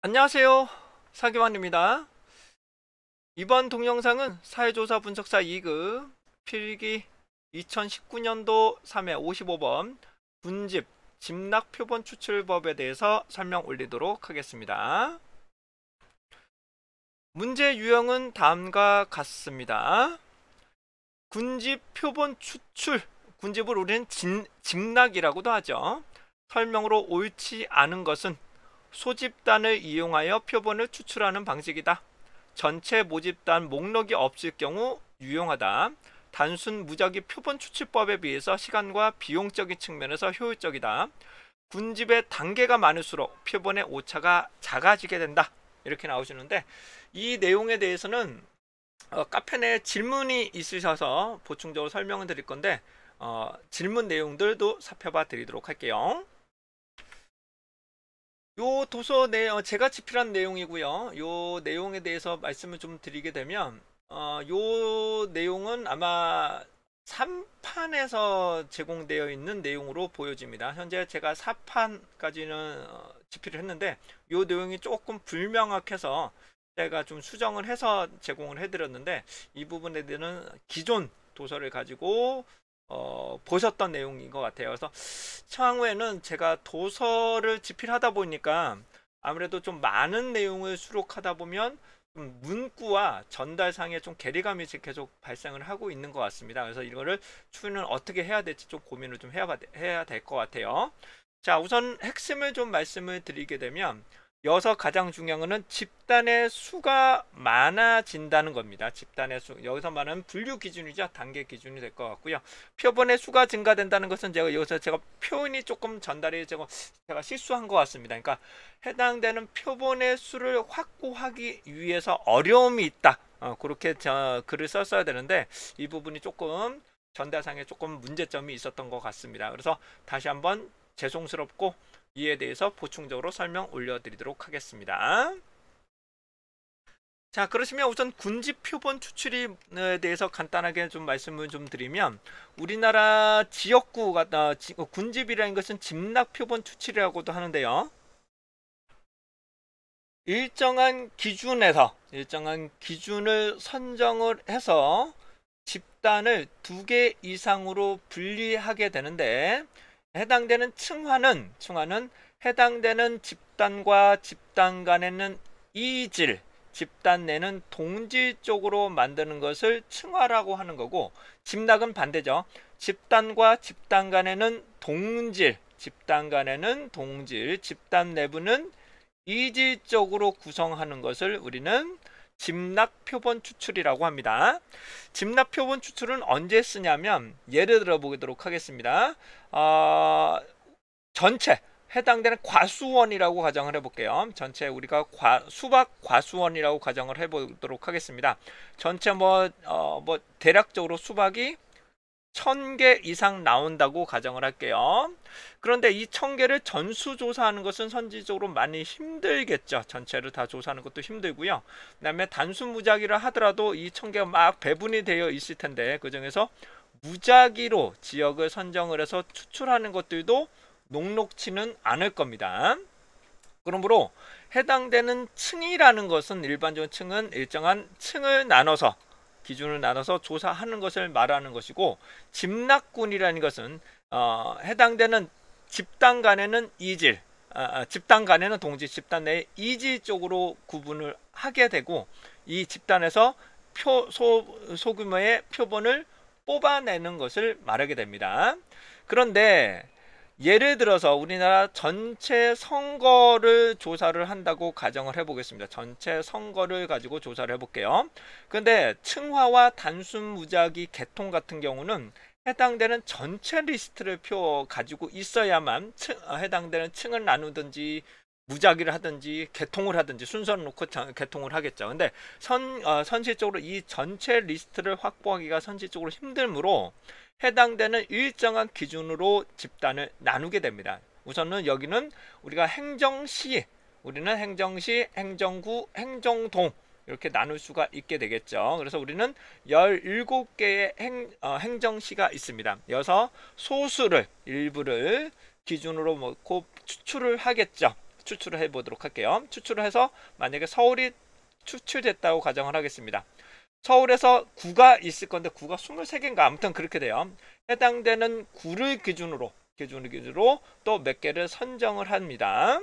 안녕하세요, 사기만입니다. 이번 동영상은 사회조사 분석사 2급 필기 2019년도 3회 55번 군집 집락표본 추출법에 대해서 설명 올리도록 하겠습니다. 문제 유형은 다음과 같습니다. 군집 표본 추출, 군집을 우리는 집락이라고도 하죠. 설명으로 옳지 않은 것은 소집단을 이용하여 표본을 추출하는 방식이다. 전체 모집단 목록이 없을 경우 유용하다. 단순 무작위 표본 추출법에 비해서 시간과 비용적인 측면에서 효율적이다. 군집의 단계가 많을수록 표본의 오차가 작아지게 된다. 이렇게 나오시는데, 이 내용에 대해서는 카페 내에 질문이 있으셔서 보충적으로 설명을 드릴 건데, 질문 내용들도 살펴봐 드리도록 할게요. 요 도서 제가 집필한 내용이고요. 요 내용에 대해서 말씀을 좀 드리게 되면, 요 내용은 아마 3판에서 제공되어 있는 내용으로 보여집니다. 현재 제가 4판까지는 집필을 했는데, 요 내용이 조금 불명확해서 제가 좀 수정을 해서 제공을 해드렸는데, 이 부분에 대해서는 기존 도서를 가지고 보셨던 내용인 것 같아요. 그래서 향후에는 제가 도서를 집필하다 보니까 아무래도 좀 많은 내용을 수록하다 보면 좀 문구와 전달상에 좀 괴리감이 계속 발생을 하고 있는 것 같습니다. 그래서 이거를 추후는 어떻게 해야 될지 좀 고민을 좀 해야 될 것 같아요. 자, 우선 핵심을 좀 말씀을 드리게 되면, 여기서 가장 중요한 것은 집단의 수가 많아진다는 겁니다. 집단의 수, 여기서 말하는 분류 기준이죠. 단계 기준이 될 것 같고요. 표본의 수가 증가된다는 것은 여기서 제가 표현이 조금 전달이 제가 실수한 것 같습니다. 그러니까 해당되는 표본의 수를 확보하기 위해서 어려움이 있다. 그렇게 글을 썼어야 되는데, 이 부분이 조금 전달상에 조금 문제점이 있었던 것 같습니다. 그래서 다시 한번 죄송스럽고 이에 대해서 보충적으로 설명 올려드리도록 하겠습니다. 자, 그러시면 우선 군집 표본 추출에 대해서 간단하게 좀 말씀을 좀 드리면, 우리나라 지역구가 군집이라는 것은 집락 표본 추출이라고도 하는데요. 일정한 기준을 선정을 해서 집단을 2개 이상으로 분리하게 되는데, 해당되는 층화는 해당되는 집단과 집단 간에는 이질, 집단 내는 동질적으로 만드는 것을 층화라고 하는 거고, 집락은 반대죠. 집단과 집단 간에는 동질, 집단 내부는 이질적으로 구성하는 것을 우리는 집락 표본 추출이라고 합니다. 집락 표본 추출은 언제 쓰냐면, 예를 들어 보도록 하겠습니다. 전체 해당되는 과수원이라고 가정을 해볼게요. 전체 우리가 수박 과수원이라고 가정을 해보도록 하겠습니다. 전체 대략적으로 수박이 1000개 이상 나온다고 가정을 할게요. 그런데 이 1000개를 전수조사하는 것은 선지적으로 많이 힘들겠죠. 전체를 다 조사하는 것도 힘들고요. 그 다음에 단순 무작위를 하더라도 이 1000개가 막 배분이 되어 있을 텐데, 그 중에서 무작위로 지역을 선정을 해서 추출하는 것들도 녹록치는 않을 겁니다. 그러므로 해당되는 층이라는 것은, 일반적인 층은 일정한 층을 나눠서, 기준을 나눠서 조사하는 것을 말하는 것이고, 집락군이라는 것은 해당되는 집단 간에는 이질, 집단 간에는 동질, 집단 내에 이질 쪽으로 구분을 하게 되고, 이 집단에서 소규모의 표본을 뽑아내는 것을 말하게 됩니다. 그런데 예를 들어서 우리나라 전체 선거를 조사를 한다고 가정을 해보겠습니다. 전체 선거를 가지고 조사를 해볼게요. 근데 층화와 단순 무작위 개통 같은 경우는 해당되는 전체 리스트를 가지고 있어야만 해당되는 층을 나누든지 무작위를 하든지 개통을 하든지 순서를 놓고 개통을 하겠죠. 근데 선실적으로 이 전체 리스트를 확보하기가 선실적으로 힘들므로 해당되는 일정한 기준으로 집단을 나누게 됩니다. 우선은 여기는 우리가 우리는 행정시, 행정구, 행정동 이렇게 나눌 수가 있게 되겠죠. 그래서 우리는 17개의 행정시가 있습니다. 여기서 일부를 기준으로 놓고 추출을 하겠죠. 추출을 해보도록 할게요. 추출을 해서 만약에 서울이 추출됐다고 가정을 하겠습니다. 서울에서 구가 있을 건데 구가 23개인가 아무튼 그렇게 돼요. 해당되는 구를 기준으로 또 몇 개를 선정을 합니다.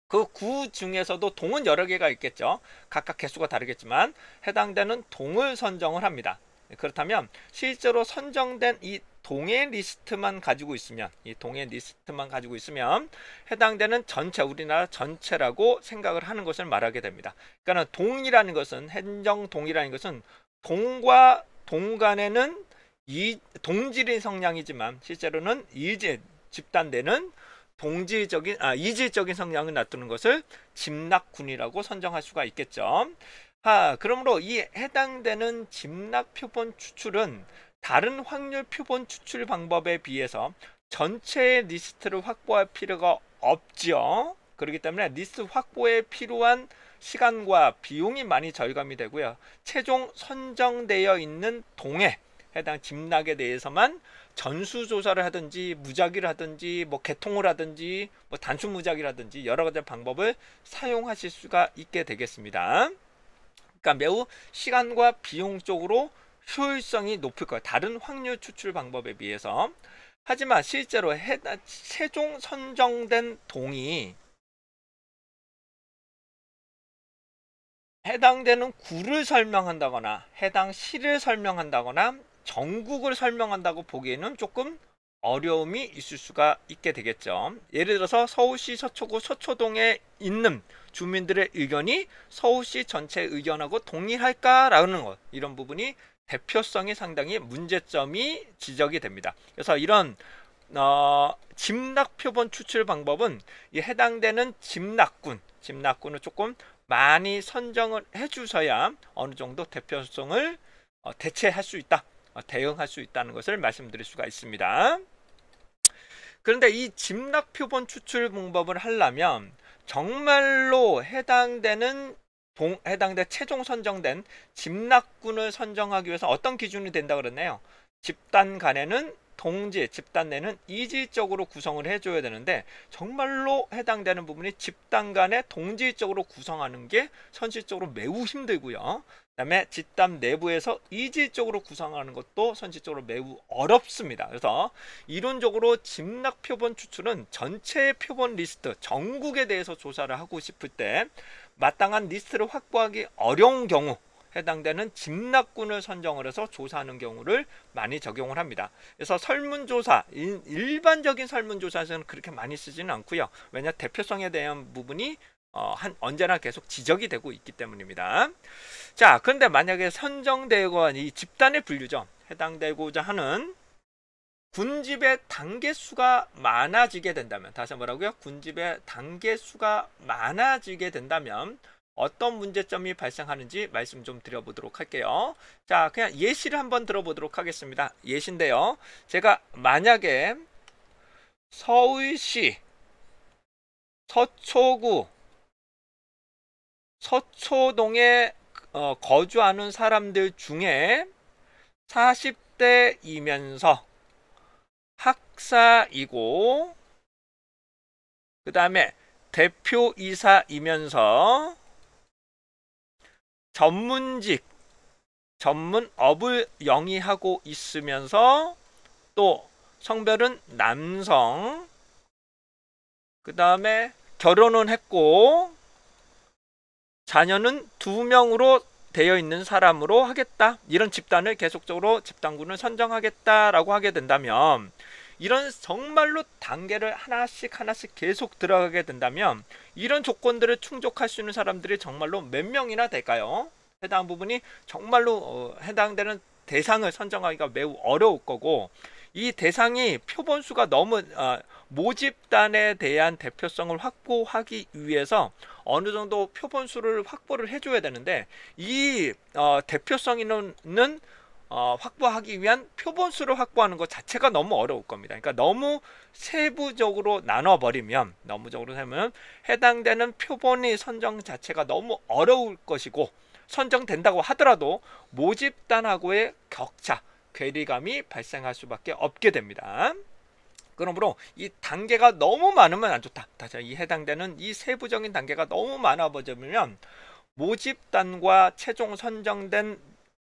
그 구 중에서도 동은 여러 개가 있겠죠. 각각 개수가 다르겠지만 해당되는 동을 선정을 합니다. 그렇다면 실제로 선정된 이 동의 리스트만 가지고 있으면 해당되는 전체, 우리나라 전체라고 생각을 하는 것을 말하게 됩니다. 그러니까 동이라는 것은, 행정동이라는 것은 동과 동 간에는 동질의 성향이지만 실제로는 집단되는 이질적인 성향을 나타내는 것을 집락군이라고 선정할 수가 있겠죠. 그러므로 이 해당되는 집락 표본 추출은 다른 확률 표본 추출 방법에 비해서 전체의 리스트를 확보할 필요가 없지요. 그렇기 때문에 리스트 확보에 필요한 시간과 비용이 많이 절감이 되고요. 최종 선정되어 있는 동에 해당 집락에 대해서만 전수조사를 하든지 무작위를 하든지 개통을 하든지 단순 무작위라든지 여러 가지 방법을 사용하실 수가 있게 되겠습니다. 그러니까 매우 시간과 비용적으로 효율성이 높을 거예요. 다른 확률 추출 방법에 비해서. 하지만 실제로 최종 선정된 동이 해당되는 구를 설명한다거나 해당 시를 설명한다거나 전국을 설명한다고 보기에는 조금 어려움이 있을 수가 있게 되겠죠. 예를 들어서 서울시 서초구 서초동에 있는 주민들의 의견이 서울시 전체 의견하고 동일할까라는 것, 이런 부분이 대표성이 상당히 문제점이 지적이 됩니다. 그래서 이런 집락 표본 추출 방법은 이 해당되는 집락군을 조금 많이 선정을 해주셔야 어느 정도 대표성을 대체할 수 있다, 대응할 수 있다는 것을 말씀드릴 수가 있습니다. 그런데 이 집락 표본 추출 방법을 하려면 정말로 해당되는 최종 선정된 집락군을 선정하기 위해서 어떤 기준이 된다고 그랬나요? 집단 간에는 집단 내는 이질적으로 구성을 해줘야 되는데 정말로 해당되는 부분이 집단 간에 동질적으로 구성하는 게 현실적으로 매우 힘들고요. 그 다음에 집단 내부에서 이질적으로 구성하는 것도 현실적으로 매우 어렵습니다. 그래서 이론적으로 집락 표본 추출은 전체 표본 리스트, 전국에 대해서 조사를 하고 싶을 때 마땅한 리스트를 확보하기 어려운 경우 해당되는 집락군을 선정을 해서 조사하는 경우를 많이 적용을 합니다. 그래서 설문조사, 일반적인 설문조사에서는 그렇게 많이 쓰지는 않고요. 왜냐, 대표성에 대한 부분이 언제나 계속 지적이 되고 있기 때문입니다. 자, 그런데 만약에 선정되고 이 집단의 분류죠. 해당되고자 하는 군집의 단계수가 많아지게 된다면, 다시 뭐라고요? 군집의 단계수가 많아지게 된다면 어떤 문제점이 발생하는지 말씀 좀 드려보도록 할게요. 자, 그냥 예시를 한번 들어보도록 하겠습니다. 예시인데요. 제가 만약에 서울시 서초구 서초동에 거주하는 사람들 중에 40대이면서 학사이고 그 다음에 대표이사이면서 전문업을 영위하고 있으면서 또 성별은 남성, 그 다음에 결혼은 했고 자녀는 2명으로 되어 있는 사람으로 하겠다. 이런 집단을 계속적으로 집단군을 선정하겠다라고 하게 된다면, 이런 정말로 단계를 하나씩 계속 들어가게 된다면 이런 조건들을 충족할 수 있는 사람들이 정말로 몇 명이나 될까요? 해당 부분이 정말로 해당되는 대상을 선정하기가 매우 어려울 거고, 이 대상이 표본수가 너무 모집단에 대한 대표성을 확보하기 위해서 어느 정도 표본수를 확보를 해줘야 되는데, 이 대표성 있는 확보하기 위한 표본수를 확보하는 것 자체가 너무 어려울 겁니다. 그러니까 너무 세부적으로 나눠버리면, 해당되는 표본의 선정 자체가 너무 어려울 것이고, 선정된다고 하더라도 모집단하고의 격차, 괴리감이 발생할 수밖에 없게 됩니다. 그러므로 이 단계가 너무 많으면 안 좋다. 다시 이 해당되는 이 세부적인 단계가 너무 많아 버리면 모집단과 최종 선정된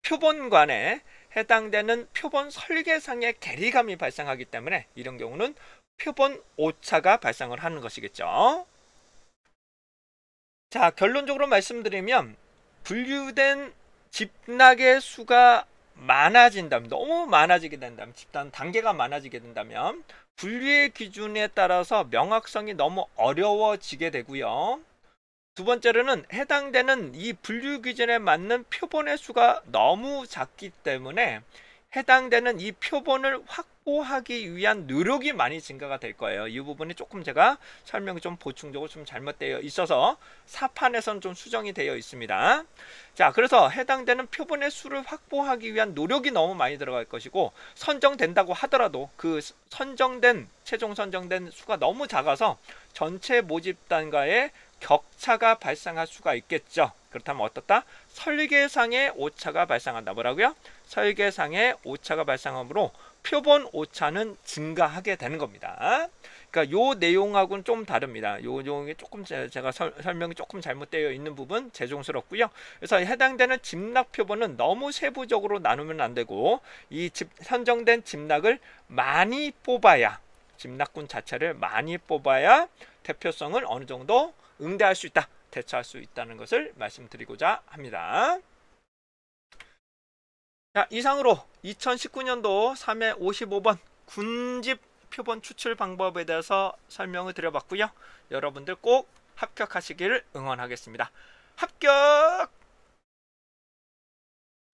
표본 간에 해당되는 표본 설계상의 괴리감이 발생하기 때문에 이런 경우는 표본 오차가 발생을 하는 것이겠죠. 자, 결론적으로 말씀드리면 분류된 집락의 수가 많아진다면, 너무 많아지게 된다면, 집단 단계가 많아지게 된다면 분류의 기준에 따라서 명확성이 너무 어려워지게 되고요. 두 번째로는 해당되는 이 분류 기준에 맞는 표본의 수가 너무 작기 때문에 해당되는 이 표본을 확보하기 위한 노력이 많이 증가가 될 거예요. 이 부분이 조금 제가 설명이 좀 보충적으로 좀 잘못되어 있어서 사판에서는 좀 수정이 되어 있습니다. 자, 그래서 해당되는 표본의 수를 확보하기 위한 노력이 너무 많이 들어갈 것이고, 선정된다고 하더라도 그 최종 선정된 수가 너무 작아서 전체 모집단과의 격차가 발생할 수가 있겠죠. 그렇다면 어떻다? 설계상의 오차가 발생한다. 뭐라고요? 설계상의 오차가 발생하므로 표본 오차는 증가하게 되는 겁니다. 그러니까 요 내용하고는 좀 다릅니다. 요 내용이 조금 제가 설명이 조금 잘못되어 있는 부분 죄송스럽고요. 그래서 해당되는 집락 표본은 너무 세부적으로 나누면 안 되고, 이 선정된 집락을 많이 뽑아야, 집락군 자체를 많이 뽑아야 대표성을 어느 정도 응대할 수 있다, 대처할 수 있다는 것을 말씀드리고자 합니다. 자, 이상으로 2019년도 3회 55번 군집 표본 추출 방법에 대해서 설명을 드려봤고요. 여러분들 꼭 합격하시기를 응원하겠습니다. 합격!